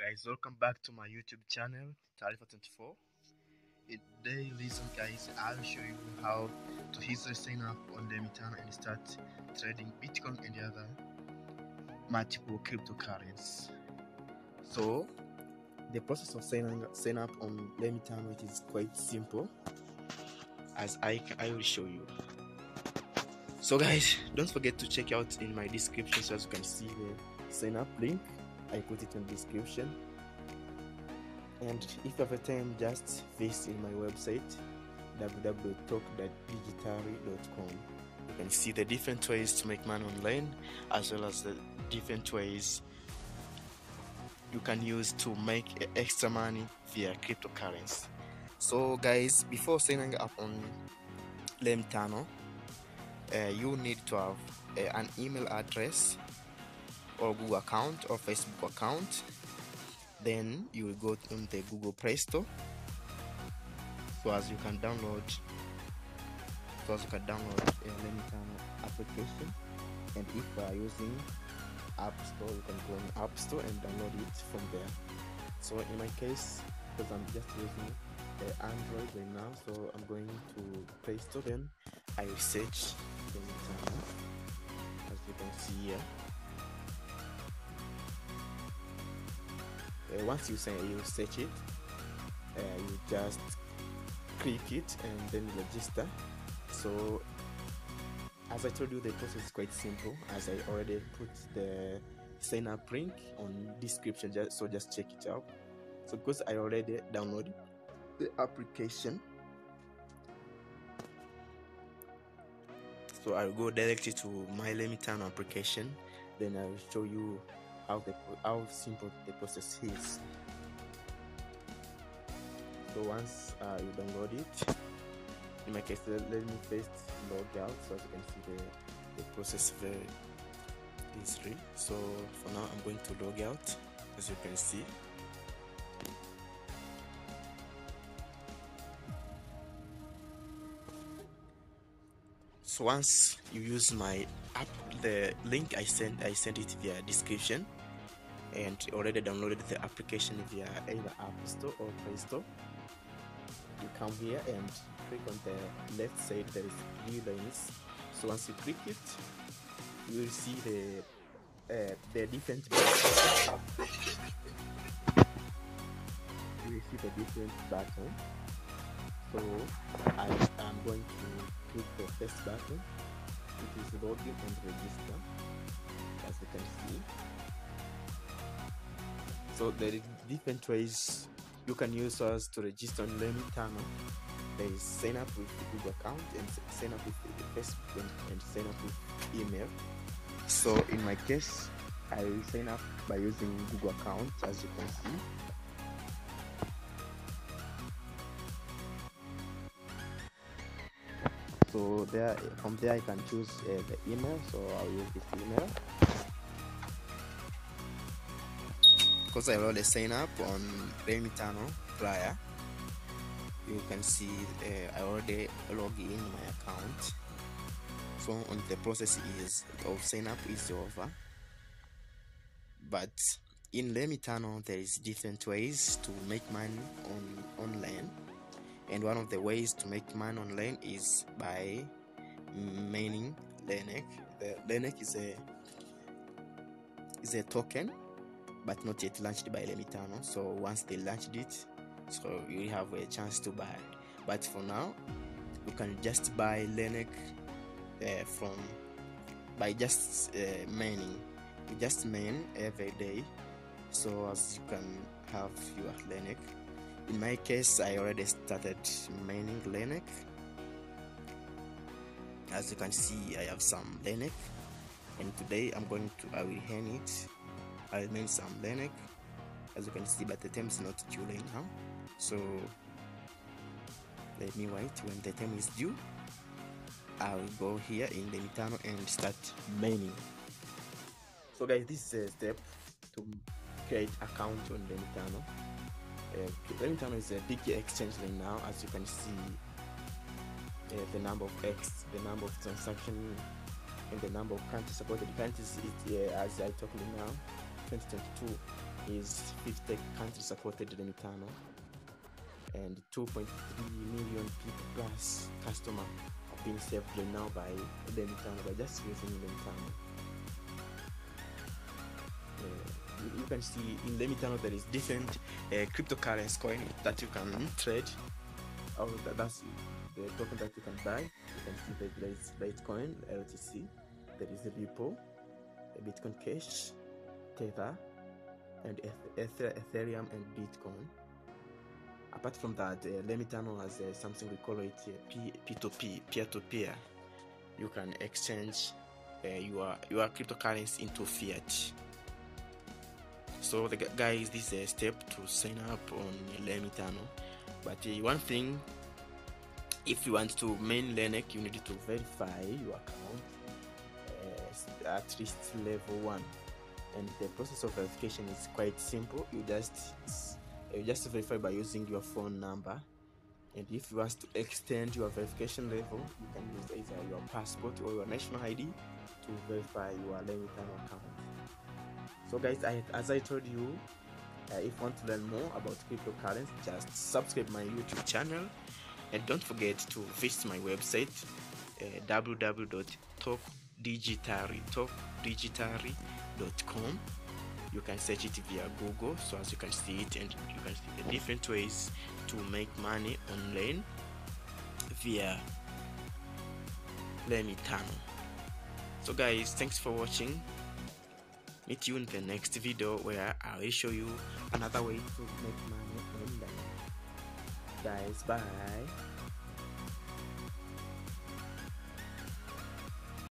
Guys, welcome back to my YouTube channel, Tarifa24. In today's lesson, guys, I'll show you how to easily sign up on Remitano and start trading Bitcoin and the other multiple cryptocurrencies. So the process of sign up on Remitano, it is quite simple, as I will show you. So guys, don't forget to check out in my description, so as you can see the sign up link. I put it in the description, and if you have a time, just visit in my website www.talk.digitary.com. You can see the different ways to make money online, as well as the different ways you can use to make extra money via cryptocurrency. So guys, before signing up on Remitano, you need to have an email address or Google account or Facebook account. Then you will go on the Google Play Store, so as you can download a Remitano application. And if you are using App Store, you can go on App Store and download it from there. So in my case, because I'm just using Android right now, so I'm going to Play Store. Then I will search Remitano, as you can see here. Once you search it, you just click it and then register. So as I told you, the process is quite simple, as I already put the sign up link on description, so just check it out. So because I already downloaded the application, so I'll go directly to my Remitano application. Then I will show you how simple the process is. So once you download it, in my case, let me first log out, so as you can see the process very easily. So for now, I'm going to log out, as you can see. So once you use my app, the link I sent it via description, and already downloaded the application via either App Store or Play Store. You come here and click on the left side, there is 3 lines. So once you click it, you will see the different buttons. You will see the different buttons. So I am going to click the first button, which is login and register, as you can see. So there is different ways you can use us to register on Remitano. There is sign up with the Google account, and sign up with the Facebook, and sign up with email. So in my case, I will sign up by using Google account, as you can see. So from there I can choose the email, so I'll use this email. Because I already signed up on Remitano prior, you can see I already logged in my account. So on the process of sign up is over. But in Remitano, there is different ways to make money online, and one of the ways to make money online is by mining Renec. The Renec is a token, but not yet launched by Remitano. So once they launched it, so you have a chance to buy. But for now, you can just buy Renec by just mining. You just mine every day, so as you can have your Renec. In my case, I already started mining Renec. As you can see, I have some Renec, and today I will earn it. I'll mine some Renec, as you can see, but the time is not due right now, so let me wait. When the time is due, I will go here in Remitano and start mining. So guys, this is a step to create account on Remitano. Remitano is a big exchange right now, as you can see. The number of transactions, and the number of countries supported. Countries, as I talk now, 2022 is 50 country supported Remitano, and 2.3 million people plus customer have been saved right now by Remitano, by just using Remitano. You can see in Remitano there is different cryptocurrency coin that you can trade. That's the token that you can buy. You can see that there is Bitcoin, LTC, there is Ripple, Bitcoin Cash, Tether, and Ethereum and Bitcoin. Apart from that, Remitano has something we call it P2P, peer-to-peer. You can exchange your cryptocurrency into fiat. So guys, this is a step to sign up on Remitano. But one thing, if you want to main Renec, you need to verify your account at least level 1, and the process of verification is quite simple. You just verify by using your phone number, and if you want to extend your verification level, you can use either your passport or your national ID to verify your Remitano account. So guys, as I told you, if you want to learn more about cryptocurrency, just subscribe my YouTube channel, and don't forget to visit my website, www.talkdigitary.com. You can search it via Google, so as you can see it, and you can see the different ways to make money online via Remitano. So guys, thanks for watching. Meet you in the next video where I will show you another way to make money online. Guys, bye.